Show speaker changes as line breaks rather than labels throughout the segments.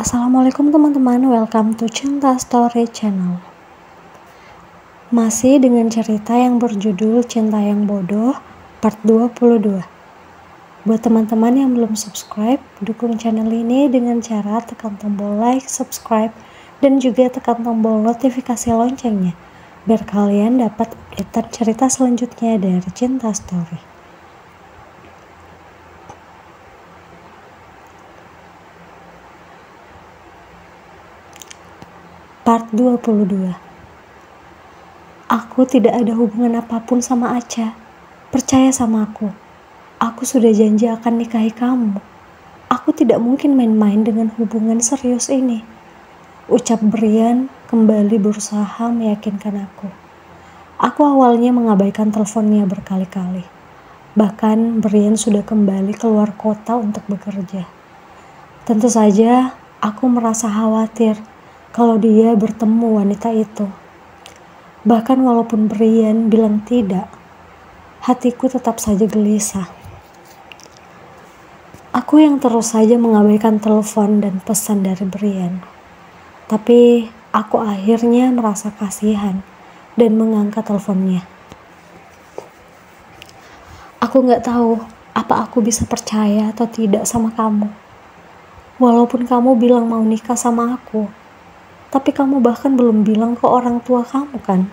Assalamualaikum teman-teman, welcome to Cinta Story Channel. Masih dengan cerita yang berjudul Cinta yang Bodoh part 22. Buat teman-teman yang belum subscribe, dukung channel ini dengan cara tekan tombol like, subscribe, dan juga tekan tombol notifikasi loncengnya biar kalian dapat update cerita selanjutnya dari Cinta Story. Part 22. Aku tidak ada hubungan apapun sama Acha. Percaya sama aku. Aku sudah janji akan nikahi kamu. Aku tidak mungkin main-main dengan hubungan serius ini. Ucap Brian kembali berusaha meyakinkan aku. Aku awalnya mengabaikan teleponnya berkali-kali. Bahkan Brian sudah kembali keluar kota untuk bekerja. Tentu saja aku merasa khawatir kalau dia bertemu wanita itu. Bahkan walaupun Brian bilang tidak, hatiku tetap saja gelisah. Aku yang terus saja mengabaikan telepon dan pesan dari Brian. Tapi aku akhirnya merasa kasihan dan mengangkat teleponnya. Aku gak tahu apa aku bisa percaya atau tidak sama kamu. Walaupun kamu bilang mau nikah sama aku, tapi kamu bahkan belum bilang ke orang tua kamu kan?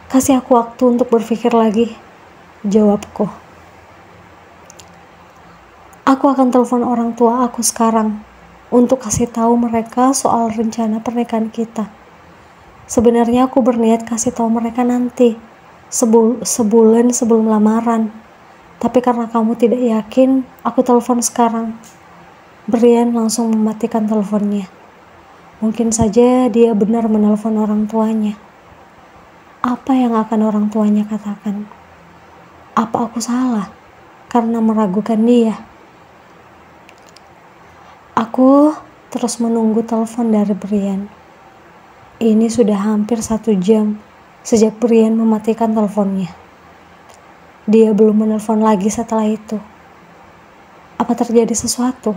Kasih aku waktu untuk berpikir lagi, jawabku. Aku akan telepon orang tua aku sekarang untuk kasih tahu mereka soal rencana pernikahan kita. Sebenarnya aku berniat kasih tahu mereka nanti, sebulan sebelum lamaran. Tapi karena kamu tidak yakin, aku telepon sekarang. Brian langsung mematikan teleponnya. Mungkin saja dia benar menelpon orang tuanya. Apa yang akan orang tuanya katakan? Apa aku salah karena meragukan dia? Aku terus menunggu telepon dari Brian. Ini sudah hampir 1 jam sejak Brian mematikan teleponnya. Dia belum menelpon lagi setelah itu. Apa terjadi sesuatu?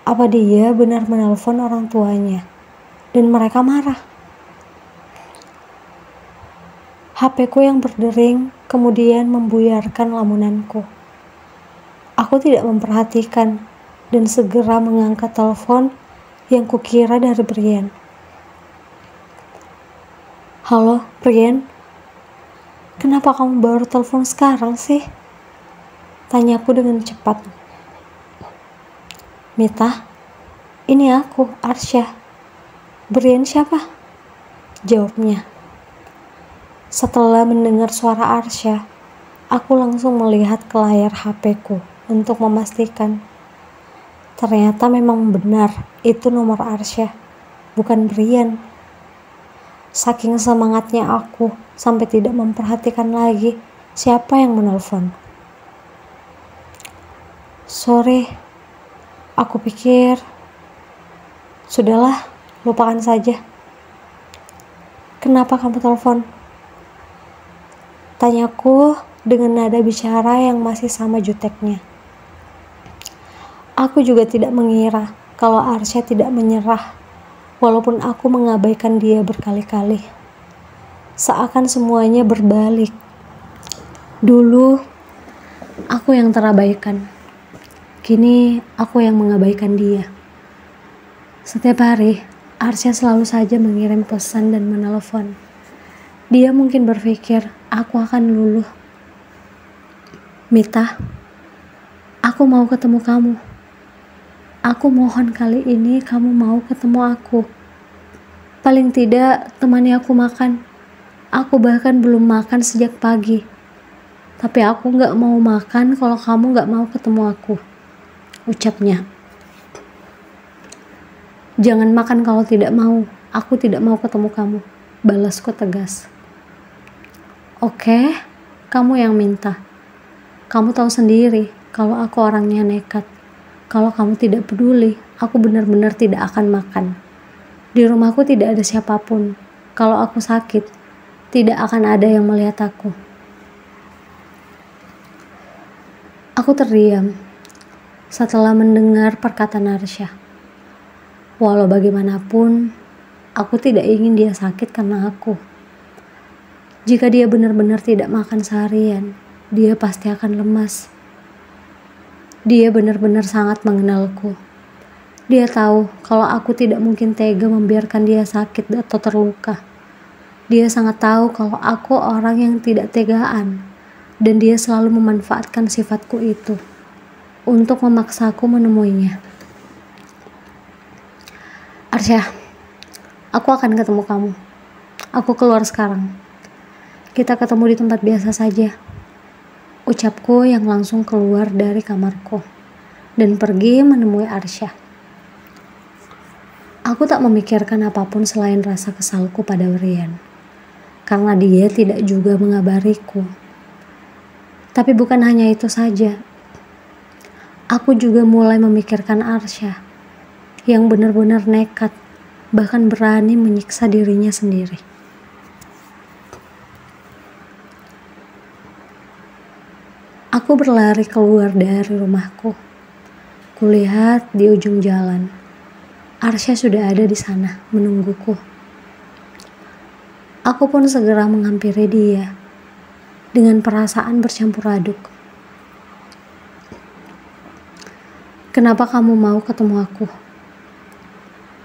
Apa dia benar menelpon orang tuanya dan mereka marah? HP-ku yang berdering kemudian membuyarkan lamunanku. Aku tidak memperhatikan dan segera mengangkat telepon yang kukira dari Brian. Halo, Brian. Kenapa kamu baru telepon sekarang sih? Tanyaku dengan cepat. Mita, ini aku, Arsya. Brian siapa? Jawabnya. Setelah mendengar suara Arsya, aku langsung melihat ke layar HP-ku untuk memastikan. Ternyata memang benar itu nomor Arsya, bukan Brian. Saking semangatnya aku sampai tidak memperhatikan lagi siapa yang menelpon. Sorry. Aku pikir, sudahlah, lupakan saja. Kenapa kamu telepon? Tanyaku dengan nada bicara yang masih sama juteknya. Aku juga tidak mengira kalau Arsya tidak menyerah, walaupun aku mengabaikan dia berkali-kali. Seakan semuanya berbalik. Dulu, aku yang terabaikan. Kini aku yang mengabaikan dia. Setiap hari, Arsya selalu saja mengirim pesan dan menelpon. Dia mungkin berpikir aku akan luluh. Mita, aku mau ketemu kamu. Aku mohon kali ini kamu mau ketemu aku. Paling tidak temani aku makan. Aku bahkan belum makan sejak pagi. Tapi aku gak mau makan kalau kamu gak mau ketemu aku. Ucapnya. Jangan makan kalau tidak mau. Aku tidak mau ketemu kamu. Balasku tegas. Oke, kamu yang minta. Kamu tahu sendiri kalau aku orangnya nekat. Kalau kamu tidak peduli, aku benar-benar tidak akan makan. Di rumahku tidak ada siapapun. Kalau aku sakit, tidak akan ada yang melihat aku. Aku terdiam. setelah mendengar perkataan Arsya. Walau bagaimanapun, aku tidak ingin dia sakit karena aku. Jika dia benar-benar tidak makan seharian, dia pasti akan lemas. Dia benar-benar sangat mengenalku. Dia tahu kalau aku tidak mungkin tega membiarkan dia sakit atau terluka. Dia sangat tahu kalau aku orang yang tidak tegaan, dan dia selalu memanfaatkan sifatku itu untuk memaksaku menemuinya. Arsya, aku akan ketemu kamu. Aku keluar sekarang. Kita ketemu di tempat biasa saja. Ucapku yang langsung keluar dari kamarku dan pergi menemui Arsya. Aku tak memikirkan apapun selain rasa kesalku pada Brian, karena dia tidak juga mengabariku. Tapi bukan hanya itu saja. Aku juga mulai memikirkan Arsya yang benar-benar nekat, bahkan berani menyiksa dirinya sendiri. Aku berlari keluar dari rumahku. Kulihat di ujung jalan, Arsya sudah ada di sana menungguku. Aku pun segera menghampiri dia dengan perasaan bercampur aduk. Kenapa kamu mau ketemu aku?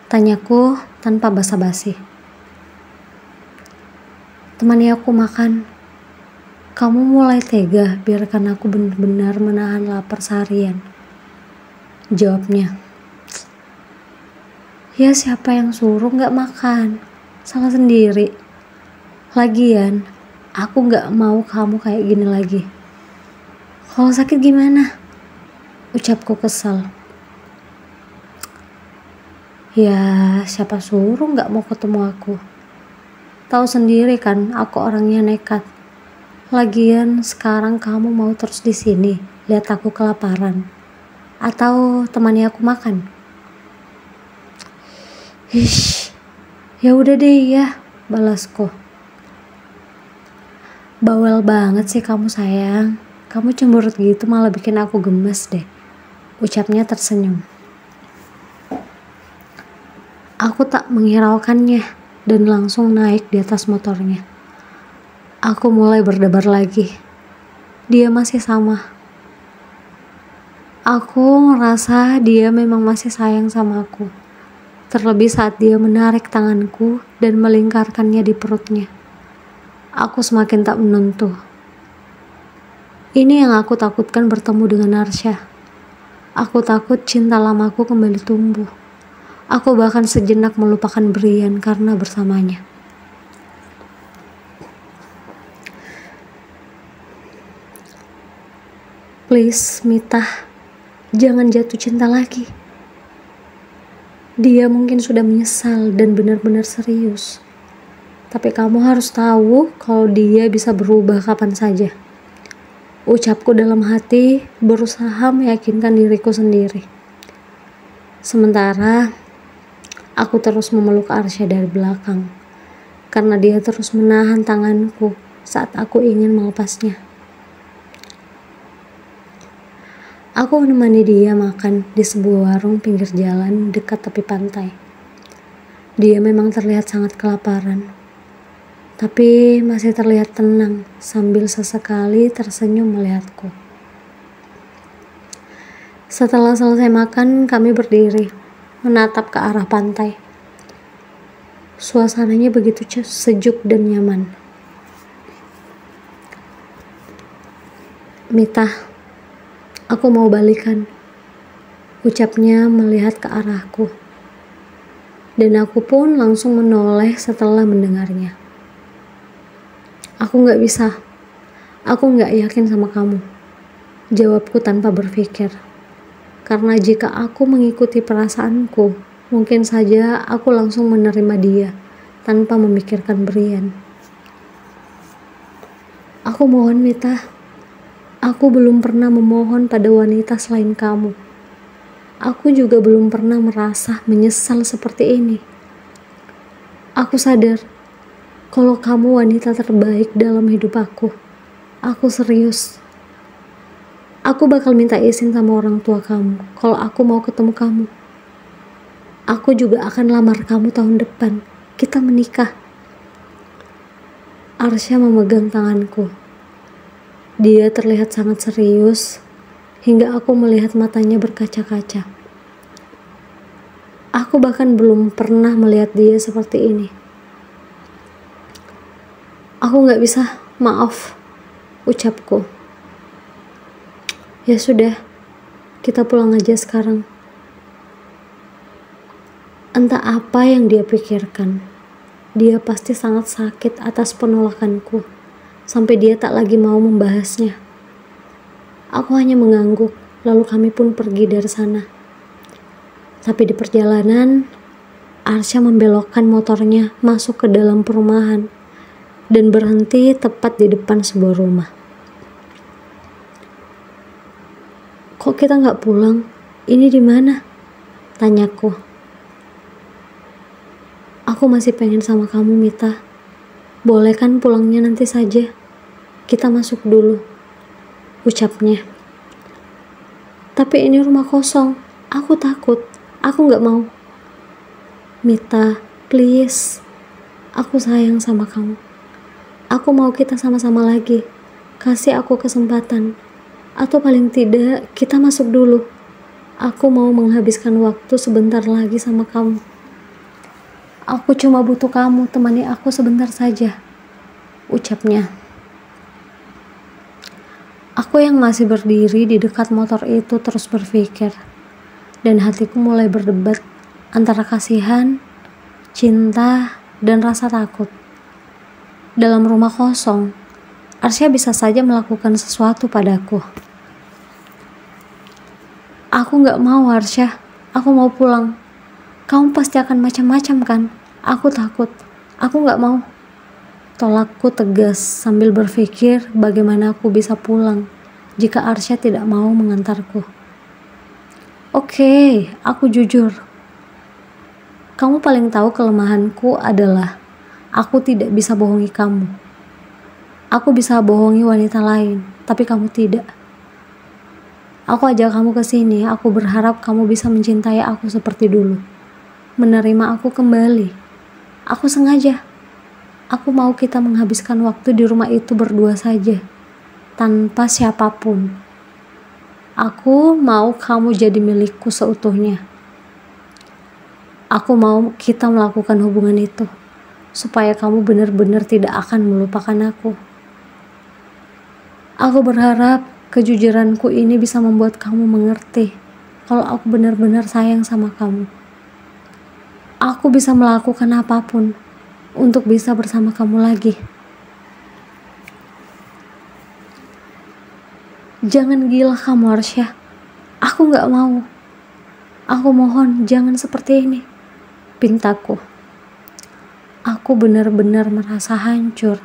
Tanyaku tanpa basa-basi. Temani aku makan. Kamu mulai tega biarkan aku benar-benar menahan lapar seharian. Jawabnya. Ya siapa yang suruh gak makan? Salah sendiri. Lagian, aku gak mau kamu kayak gini lagi. Kalau sakit gimana? Ucapku kesal. Ya siapa suruh gak mau ketemu aku? Tahu sendiri kan aku orangnya nekat. Lagian sekarang kamu mau terus di sini lihat aku kelaparan? Atau temani aku makan? Ya udah deh ya, balasku. Bawel banget sih kamu sayang. Kamu cemberut gitu malah bikin aku gemes deh. Ucapnya tersenyum. Aku tak menghiraukannya dan langsung naik di atas motornya. Aku mulai berdebar lagi. Dia masih sama. Aku merasa dia memang masih sayang sama aku. Terlebih saat dia menarik tanganku dan melingkarkannya di perutnya. Aku semakin tak menentu. Ini yang aku takutkan bertemu dengan Arsya. Aku takut cinta lamaku kembali tumbuh. Aku bahkan sejenak melupakan Brian karena bersamanya. Please, Mita, jangan jatuh cinta lagi. Dia mungkin sudah menyesal dan benar-benar serius. Tapi kamu harus tahu kalau dia bisa berubah kapan saja. Ucapku dalam hati berusaha meyakinkan diriku sendiri. Sementara aku terus memeluk Arsya dari belakang karena dia terus menahan tanganku saat aku ingin melepasnya. Aku menemani dia makan di sebuah warung pinggir jalan dekat tepi pantai. Dia memang terlihat sangat kelaparan, tapi masih terlihat tenang sambil sesekali tersenyum melihatku. Setelah selesai makan, kami berdiri menatap ke arah pantai. Suasananya begitu sejuk dan nyaman. Mita, aku mau balikan, ucapnya melihat ke arahku. Dan aku pun langsung menoleh setelah mendengarnya. Aku gak bisa. Aku gak yakin sama kamu. Jawabku tanpa berpikir. Karena jika aku mengikuti perasaanku, mungkin saja aku langsung menerima dia tanpa memikirkan Brian. Aku mohon Mita. Aku belum pernah memohon pada wanita selain kamu. Aku juga belum pernah merasa menyesal seperti ini. Aku sadar kalau kamu wanita terbaik dalam hidup aku. Aku serius. Aku bakal minta izin sama orang tua kamu kalau aku mau ketemu kamu. Aku juga akan lamar kamu tahun depan. Kita menikah. Arsya memegang tanganku. Dia terlihat sangat serius hingga aku melihat matanya berkaca-kaca. Aku bahkan belum pernah melihat dia seperti ini. Aku gak bisa, maaf, ucapku. Ya sudah, kita pulang aja sekarang. Entah apa yang dia pikirkan. Dia pasti sangat sakit atas penolakanku, sampai dia tak lagi mau membahasnya. Aku hanya mengangguk, lalu kami pun pergi dari sana. Tapi di perjalanan, Arsya membelokkan motornya masuk ke dalam perumahan dan berhenti tepat di depan sebuah rumah. Kok kita nggak pulang? Ini di mana? Tanyaku. Aku masih pengen sama kamu, Mita. Boleh kan pulangnya nanti saja? Kita masuk dulu, ucapnya. Tapi ini rumah kosong. Aku takut. Aku nggak mau. Mita, please. Aku sayang sama kamu. Aku mau kita sama-sama lagi. Kasih aku kesempatan. Atau paling tidak, kita masuk dulu. Aku mau menghabiskan waktu sebentar lagi sama kamu. Aku cuma butuh kamu temani aku sebentar saja, ucapnya. Aku yang masih berdiri di dekat motor itu terus berpikir, dan hatiku mulai berdebat antara kasihan, cinta, dan rasa takut. Dalam rumah kosong, Arsya bisa saja melakukan sesuatu padaku. Aku gak mau, Arsya. Aku mau pulang. Kamu pasti akan macam-macam kan? Aku takut. Aku gak mau. Tolakku tegas sambil berpikir bagaimana aku bisa pulang jika Arsya tidak mau mengantarku. Oke, aku jujur. Kamu paling tahu kelemahanku adalah aku tidak bisa bohongi kamu. Aku bisa bohongi wanita lain, tapi kamu tidak. Aku ajak kamu ke sini, aku berharap kamu bisa mencintai aku seperti dulu. Menerima aku kembali. Aku sengaja. Aku mau kita menghabiskan waktu di rumah itu berdua saja, tanpa siapapun. Aku mau kamu jadi milikku seutuhnya. Aku mau kita melakukan hubungan itu, supaya kamu benar-benar tidak akan melupakan aku. Aku berharap kejujuranku ini bisa membuat kamu mengerti kalau aku benar-benar sayang sama kamu. Aku bisa melakukan apapun untuk bisa bersama kamu lagi. Jangan gila kamu, Arsya. Aku gak mau. Aku mohon jangan seperti ini, pintaku. Aku benar-benar merasa hancur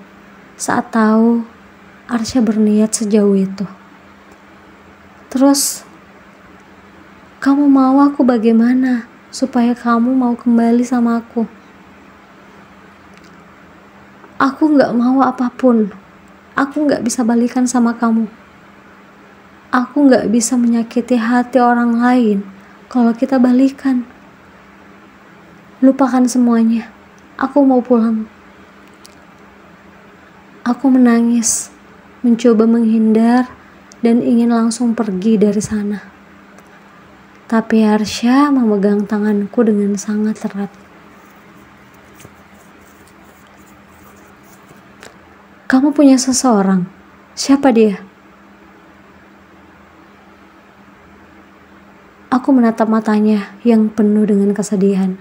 saat tahu Arsya berniat sejauh itu. Terus, kamu mau aku bagaimana supaya kamu mau kembali sama aku? Aku gak mau apapun. Aku gak bisa balikan sama kamu. Aku gak bisa menyakiti hati orang lain kalau kita balikan. Lupakan semuanya. Aku mau pulang. Aku menangis, mencoba menghindar, dan ingin langsung pergi dari sana. Tapi Arsya memegang tanganku dengan sangat erat. Kamu punya seseorang. Siapa dia? Aku menatap matanya yang penuh dengan kesedihan.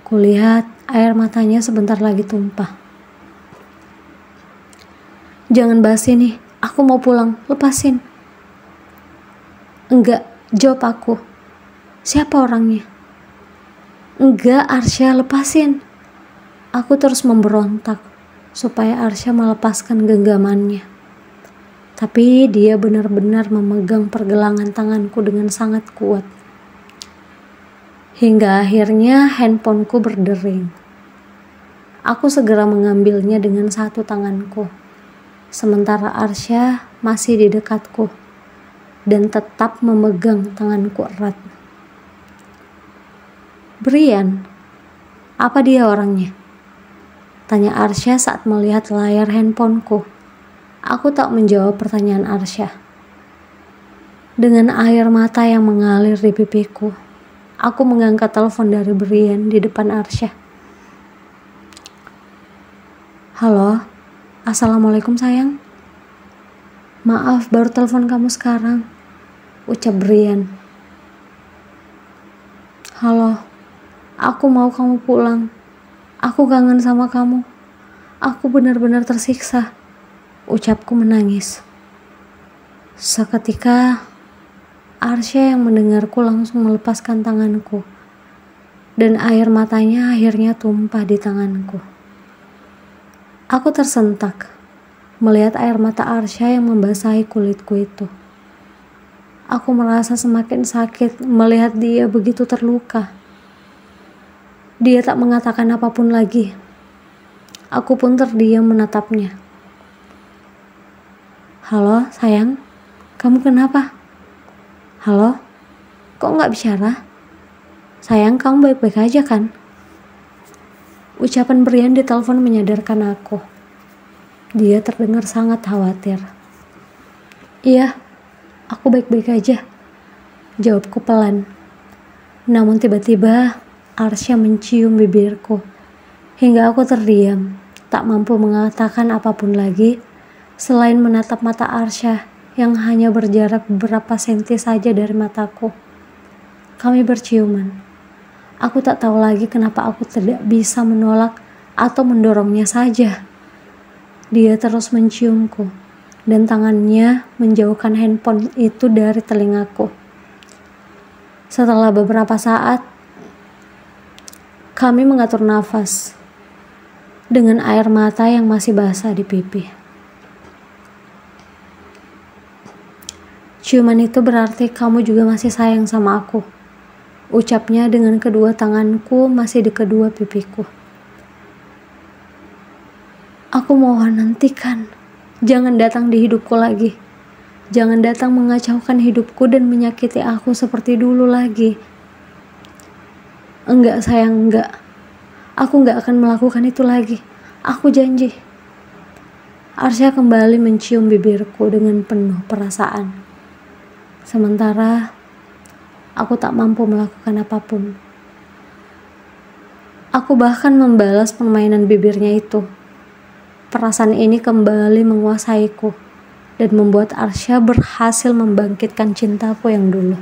Kulihat air matanya sebentar lagi tumpah. Jangan bahas ini. Aku mau pulang. Lepasin. Enggak, jawab aku. Siapa orangnya? Enggak, Arsya, lepasin. Aku terus memberontak supaya Arsya melepaskan genggamannya. Tapi dia benar-benar memegang pergelangan tanganku dengan sangat kuat. Hingga akhirnya handphoneku berdering. Aku segera mengambilnya dengan satu tanganku. Sementara Arsya masih di dekatku. dan tetap memegang tanganku erat. "Brian, apa dia orangnya?" tanya Arsya saat melihat layar handphoneku. Aku tak menjawab pertanyaan Arsya. Dengan air mata yang mengalir di pipiku, aku mengangkat telepon dari Brian di depan Arsya. "Halo, assalamualaikum sayang. Maaf baru telepon kamu sekarang," ucap Brian. "Halo, aku mau kamu pulang. Aku kangen sama kamu. Aku benar-benar tersiksa," ucapku menangis. Seketika Arsya yang mendengarku langsung melepaskan tanganku, dan air matanya akhirnya tumpah di tanganku. Aku tersentak melihat air mata Arsya yang membasahi kulitku itu. Aku merasa semakin sakit melihat dia begitu terluka. Dia tak mengatakan apapun lagi. Aku pun terdiam menatapnya. "Halo sayang, kamu kenapa? Halo, kok nggak bicara? Sayang, kamu baik-baik aja kan?" Ucapan Brian di telepon menyadarkan aku. Dia terdengar sangat khawatir. "Iya, aku baik-baik aja," jawabku pelan. Namun tiba-tiba Arsya mencium bibirku hingga aku terdiam, tak mampu mengatakan apapun lagi selain menatap mata Arsya yang hanya berjarak beberapa senti saja dari mataku. Kami berciuman. Aku tak tahu lagi kenapa aku tidak bisa menolak atau mendorongnya saja. Dia terus menciumku, dan tangannya menjauhkan handphone itu dari telingaku. Setelah beberapa saat, kami mengatur nafas dengan air mata yang masih basah di pipi. "Ciuman itu berarti kamu juga masih sayang sama aku," ucapnya dengan kedua tanganku masih di kedua pipiku. "Aku mohon hentikan. Jangan datang di hidupku lagi. Jangan datang mengacaukan hidupku dan menyakiti aku seperti dulu lagi." "Enggak sayang, enggak. Aku enggak akan melakukan itu lagi. Aku janji." Arsya kembali mencium bibirku dengan penuh perasaan. Sementara aku tak mampu melakukan apapun. Aku bahkan membalas permainan bibirnya itu. Perasaan ini kembali menguasaiku dan membuat Arsya berhasil membangkitkan cintaku yang dulu.